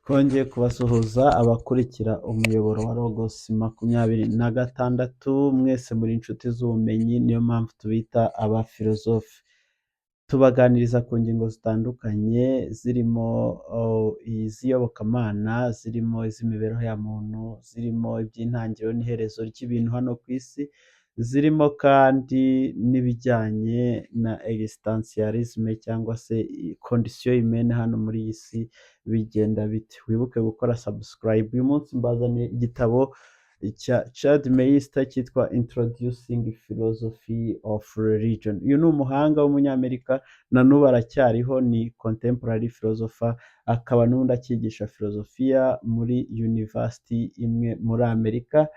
Twongeye kubasuhuza abakurikira umuyoboro wa Logos 26, mwese muri inshuti z'ubumenyi, niyo mpamvu tubita abafilozofe. Tubaganiriza ku ngingo zitandukanye zirimo iz'iyobokamana, zirimo iz'imibereho ya muntu, zirimo iby'intangiriro n'iherezo ry'ibintu hano ku isi, zirimo kandi n'ibijyanye na existentialisme cyangwa se condition humaine hano muri iyi si bigenda bite. Wibuke gukora subscribe. Uyu munsi mbazaniye igitabo cya Chad Meister cyitwa Introducing Philosophy of Religion. Uyu ni umuhanga w'umunyamerika, na n'ubu aracyariho, ni contemporary philosopher, akaba n'ubundi akigisha filozofiya muri university imwe muri Amerika.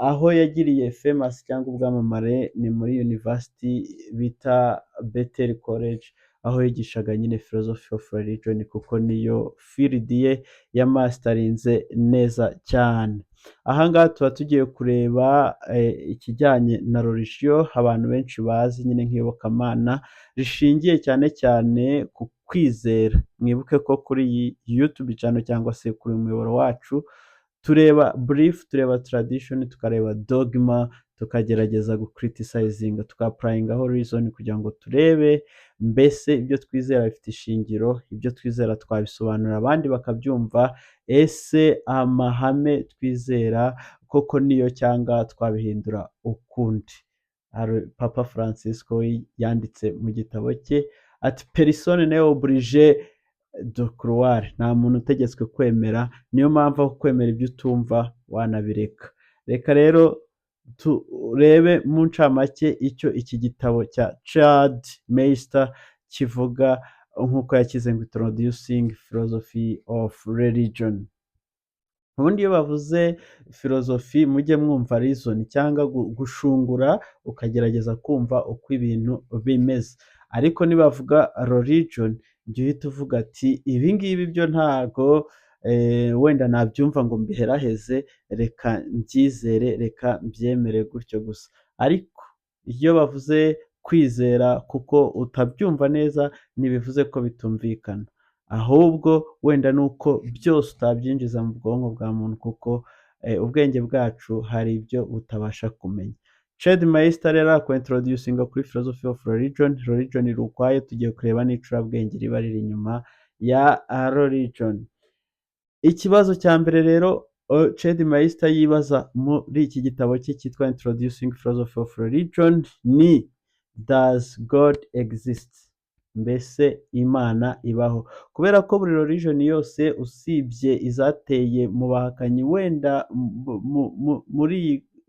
Aho yagiriye famous cyangwa ubwamamare ni muri university bita Bethel College, aho yigishaga nyine philosophy of religion, kuko niyo field ye ya masterinze neza cyane. Ahangaha tuba tugiye kureba ikijyanye na religion abantu benshi bazi nyine nk'iyobokamana, rishingiye cyane cyane ku kwizera. Mwibuke ko kuri iyi YouTube channel cyangwa se kuri umuyoboro wacu tureba brief, tureba tradition, tukareba dogma, tukagerageza gucriticizinga, tukaprayingaho reason kugira ngo turebe mbese ibyo twizera bifite ishingiro, ibyo twizera twabisobanurira abandi bakabyumva, ese amahame twizera koko niyo cyangwa twabihindura ukundi. Papa Francisco yanditse mu gitabo cye ati personne n'est obligé de croire, nta muntu utegetswe kwemera, niyo mpamvu aho kwemera ibyo utumva wanabireka. Reka rero turebe mu ncamake icyo iki gitabo cya Chad Meister kivuga, nk'uko yakize ngo Introducing Philosophy of Religion. Ubundi iyo bavuze filozofi mujye mwumva reason cyangwa gushungura ukagerageza kumva uko ibintu bimeze, ariko nibavuga religion jya uhita uvuga ati ibi ngibi byo ntago wenda nabyumva ngo mbiheraheze, reka mbyizere, reka mbyemere gutyo gusa. Ariko iyo bavuze kwizera kuko utabyumva neza, ntibivuze ko bitumvikana, ahubwo wenda nuko byose utabyinjiza mu bwonko bwa muntu, kuko ubwenge bwacu hari ibyo butabasha kumenya. Chad Meister rero introducing kuri philosophy of religion. Religion iri ukwayo, tugiye kureba n'icurabwenge riba riri inyuma ya religion. Ikibazo cya mbere rero Chad Meister yibaza muri iki gitabo cye cyitwa Introducing Philosophy of Religion ni does God exist? Mbese Imana ibaho? Kubera ko buri religion yose usibye izateye mu bahakanyi wenda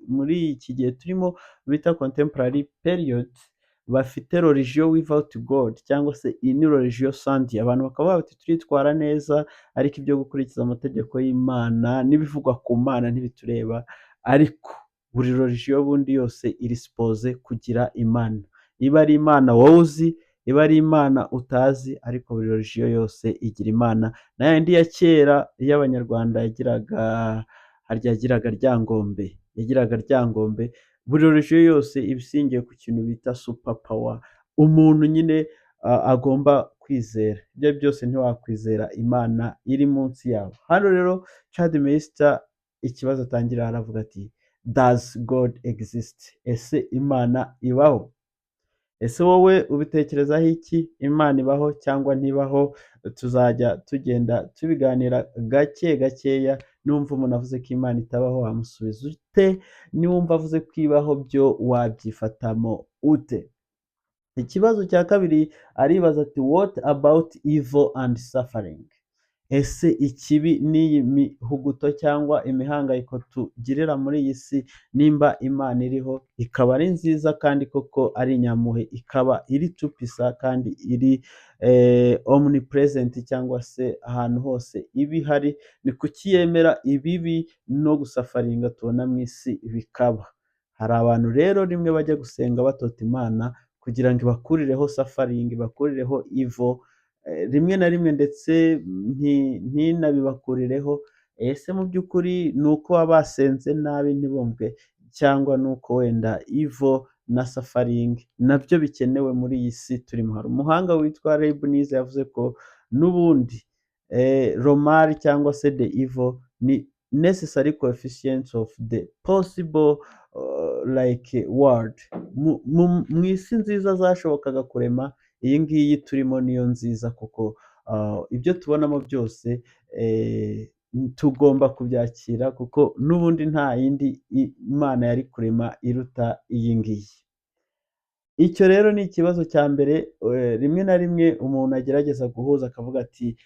muri iki gihe turimo bita contemporary period, bafite religion without God cyangwa se in religion sans Dieu. Abantu bakaba bati turitwara neza, ariko ibyo gukurikiza amategeko y'Imana n'ibivugwa ku Mana ntibitureba. Ariko buri religion bundi yose iri suppose kugira Imana, iba ari Imana wowe uzi, iba ari Imana utazi, ariko buri religion yose igira Imana. Na yandi ya kera y'Abanyarwanda yagiraga Ryangombe, buri religion yose ibisingiye ku kintu bita super power, umuntu nyine agomba kwizera. Ibyo byose ntiwakwizera Imana iri munsi yabo. Hano rero Chad Meister ikibazo atangira aravuga ati does God exist? Ese Imana ibaho? Ese wowe ubitekerezaho iki? Imana ibaho cyangwa ntibaho? Tuzajya tugenda tubiganira gake gakeya. Numva umuntu avuze ko Imana itabaho, wamusubiza ute? Niwumva avuze ko ibaho, byo wabyifatamo ute? Ikibazo cya kabiri aribaza ati what about evil and suffering? Ese ikibi n'iyi mihuguto cyangwa imihangayiko tugirira muri iyi si, nimba Imana iriho ikaba ari nziza kandi koko ari inyamuhe, ikaba iri tupisa kandi iri omnipresent cyangwa se ahantu hose iba ihari, ni kuki yemera ibibi no gusafaringa tubona mu isi bikaba? Hari abantu rero rimwe bajya gusenga batota Imana kugira ngo ibakurireho suffering, ibakurireho evil, rimwe na rimwe ndetse ntinabibakurireho. Ese mu by'ukuri ni uko baba basenze nabi ntibumve, cyangwa ni uko wenda evil na suffering nabyo bikenewe muri iyi si turimo? Hari umuhanga witwa Leibniz yavuze ko n'ubundi romari cyangwa se the evil ni necessary coefficients of the possible like world. Mu isi nziza zashobokaga kurema, iyi ngiyi turimo niyo nziza kuko ibyo tubonamo byose tugomba kubyakira kuko n'ubundi nta yindi Imana yari kurema iruta iyi ngiyi. Icyo rero ni ikibazo cya mbere rimwe na rimwe umuntu agerageza guhuza akavuga ati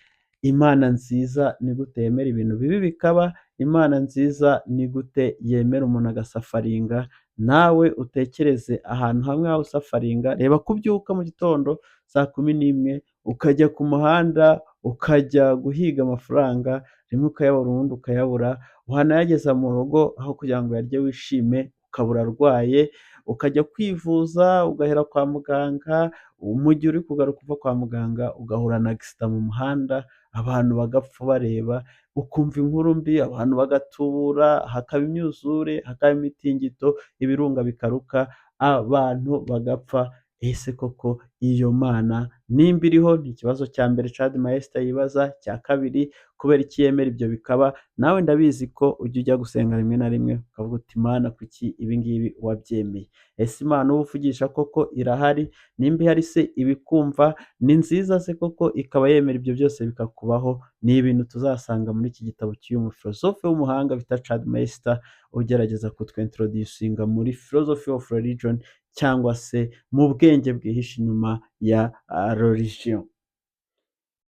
Imana nziza ni gute yemera ibintu bibi bikaba, Imana nziza ni gute yemera umuntu agasafaringa. Nawe utekereze ahantu hamwe aho usafaringa, reba ko ubyuka mu gitondo saa 11 ukajya ku muhanda ukajya guhiga amafaranga, rimwe ukayabura ubundi ukayabura, wanayageza mu rugo aho kugira ngo uyarye wishime ukabura arwaye, ukajya kwivuza ugahera kwa muganga, mu gihe uri kugaruka uva kwa muganga ugahura na accident mu muhanda, abantu bagapfa bareba, ukumva inkuru mbi, abantu bagatubura, hakaba imyuzure, hakaba imitingito, ibirunga bikaruka, abantu bagapfa. Ese koko iyo Mana nimba iriho? Ni ikibazo cya mbere Chad Maester yibaza. Cya kabiri, kubera iki yemera ibyo bikaba? Nawe ndabizi ko ujya ujya gusenga rimwe na rimwe ukavuga uti Mana kuki ibi ngibi wabyemeye? Ese Imana uba uvugisha koko irahari? Nimba ihari se ibikumva? Ni nziza se koko ikaba yemera ibyo byose bikakubaho? Ni ibintu tuzasanga muri iki gitabo cy'uyu mufilozofe w'umuhanga bita Chad Maester, ugerageza kutwintroducinga muri philosophy of religion cyangwa se mu bwenge bwihishe inyuma ya religion.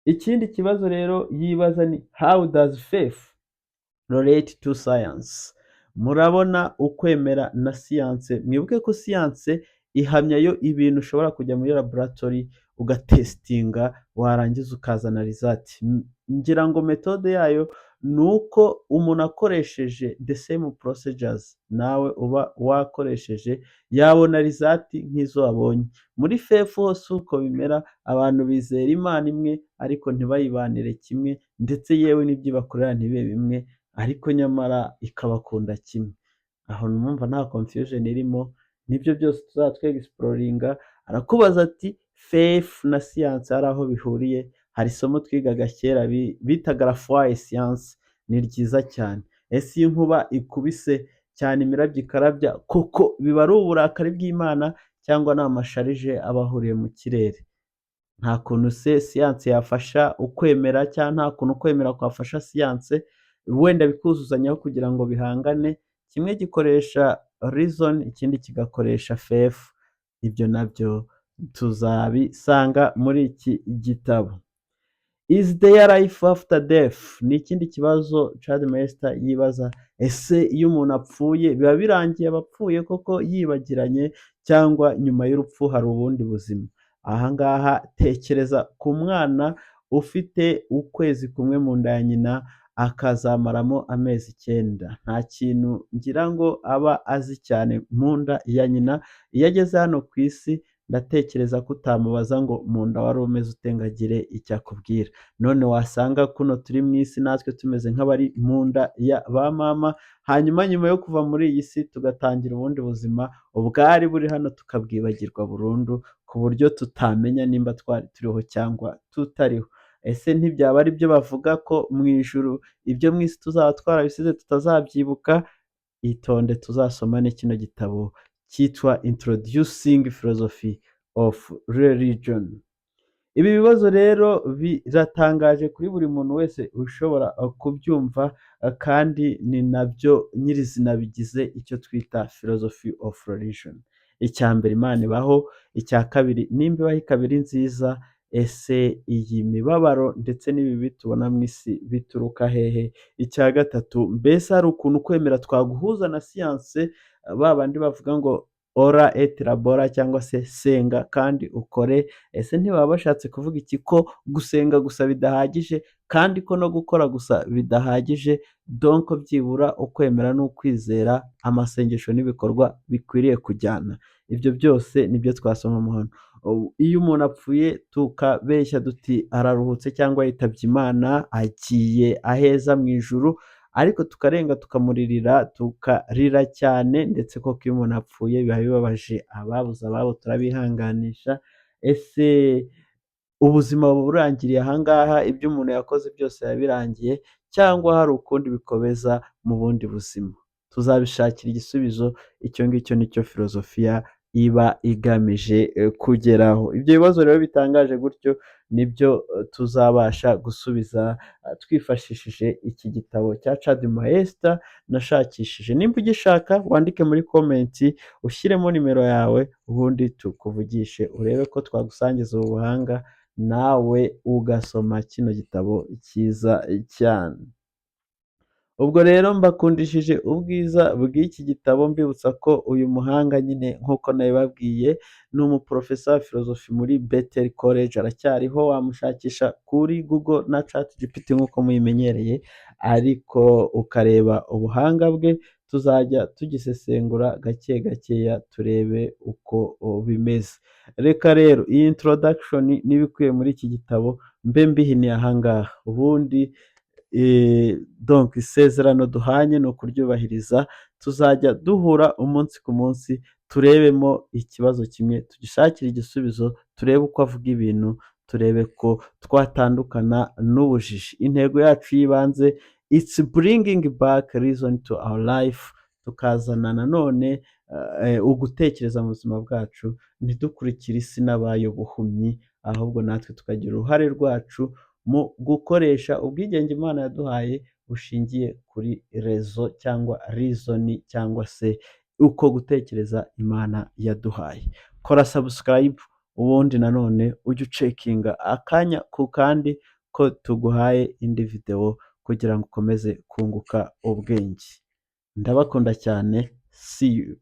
Ikindi kibazo rero yibaza ni how does faith relate to science? Murabona ukwemera na siyanse, mwibuke ko siyanse ihamya yo ibintu ushobora kujya muri laboratory ugatesitinga warangiza ukazana result. Ngira ngo metode yayo ni uko umuntu akoresheje the same procedures nawe uba wakoresheje yabona result nk'izo wabonye. Muri faith hose uko bimera, abantu bizera Imana imwe ariko ntibayibanire kimwe, ndetse yewe n'ibyo ibakorera ntibibe bimwe, ariko nyamara ikabakunda kimwe. Aho numva nta confusion irimo, nibyo byose tuzatwe exploringa. Arakubaza ati faith na science hari aho bihuriye? Hari isomo twigaga kera bitaga la foi et science, ni ryiza cyane. Ese iyo inkuba ikubise cyane imirabyo ikarabya, koko biba ari uburakari bw'Imana cyangwa ni amasharije aba ahuriye mu kirere? Nta kuntu se siyanse yafasha ukwemera, cyangwa nta kuntu ukwemera kwafasha siyanse, wenda bikuzuzanyaho kugira ngo bihangane, kimwe gikoresha reason ikindi kigakoresha faith. Ibyo nabyo tuzabisanga muri iki gitabo. Is there life after death? Ni ikindi kibazo Chad Maester yibaza. Ese iyo umuntu apfuye biba birangiye abapfuye koko yibagiranye, cyangwa nyuma y'urupfu hari ubundi buzima? Aha ngaha tekereza ku mwana ufite ukwezi kumwe mu nda ya nyina akazamaramo amezi 9. Nta kintu ngira ngo aba azi cyane mu nda ya nyina. Iyo ageze hano ku isi ndatekereza ko utamubaza ngo mu nda wari umeze ute ngo agire icyo akubwira. None wasanga kuno turi mu isi natwe tumeze nk'abari mu nda ya ba mama, hanyuma nyuma yo kuva muri iyi si tugatangira ubundi buzima, ubwari buri hano tukabwibagirwa burundu, ku buryo tutamenya nimba twari turiho cyangwa tutariho. Ese ntibyaba ari byo bavuga ko mu ijuru ibyo mu isi tuzaba twarabisize tutazabyibuka? Itonde tuzasomane kino gitabo cyitwa Introducing Philosophy of Religion. Ibi bibazo rero biratangaje kuri buri muntu wese ushobora kubyumva, kandi ni nabyo nyirizina bigize icyo twita Philosophy of Religion. Icya mbere, Imana ibaho. Icya kabiri, nimba ibaho ikaba ari nziza, ese iyi mibabaro ndetse n'ibibi tubona mu isi bituruka hehe? Icya gatatu, mbese hari ukuntu kwemera twaguhuza na siyanse, ba bandi bavuga ngo ora et labora, cyangwa se senga kandi ukore? Ese ntibaba bashatse kuvuga iki? Ko gusenga gusa bidahagije, kandi ko no gukora gusa bidahagije, donc byibura ukwemera n'ukwizera, amasengesho n'ibikorwa bikwiriye kujyana. Ibyo byose nibyo twasoma mu hano. Iyo umuntu apfuye tukabeshya duti araruhutse cyangwa yitabye Imana, agiye aheza mu ijuru, ariko tukarenga tukamuririra, tukarira cyane, ndetse koko iyo umuntu apfuye biba bibabaje, ababuze ababo turabihanganisha. Ese ubuzima buba burangiriye aha ngaha, ibyo umuntu yakoze byose biba birangiye, cyangwa hari ukundi bikomeza mu bundi buzima. Tuzabishakira igisubizo, icyo ngicyo nicyo filozofiya iba igamije kugeraho. Ibyo bibazo rero bitangaje gutyo nibyo tuzabasha gusubiza twifashishije iki gitabo cya Chad Maester nashakishije. Nimba ugishaka wandike muri komenti, ushyiremo nimero yawe, ubundi tukuvugishe urebe ko twagusangiza ubu buhanga, nawe ugasoma kino gitabo cyiza cyane. Ubwo rero mbakundishije ubwiza bw'iki gitabo, mbibutsa ko uyu muhanga nyine nk'uko nabibabwiye ni umuprofesa wa filozofi muri Bethel College, aracyariho, wamushakisha kuri Google na ChatGPT nk'uko muyimenyereye, ariko ukareba ubuhanga bwe, tuzajya tugisesengura gake gakeya turebe uko bimeze. Reka rero iyi introduction n'ibikubiye muri iki gitabo mbe mbihiniye aha ngaha, ubundi donc isezerano duhanye ni ukuryubahiriza, tuzajya duhura umunsi ku munsi, turebemo ikibazo kimwe, tugishakire igisubizo, turebe uko avuga ibintu, turebe ko twatandukana n'ubujiji. Intego yacu y'ibanze, it's bringing back reason to our life, tukazana nanone ugutekereza mu buzima bwacu, ntidukurikire isi n'abayo buhumyi, ahubwo natwe tukagira uruhare rwacu mu gukoresha ubwigenge Imana yaduhaye bushingiye kuri rezo cyangwa reason, cyangwa se uko gutekereza Imana yaduhaye. Kora subscribe, ubundi nanone ujye ucekinga akanya ku kandi ko tuguhaye indi video kugira ngo ukomeze kunguka ubwenge. Ndabakunda cyane, see you.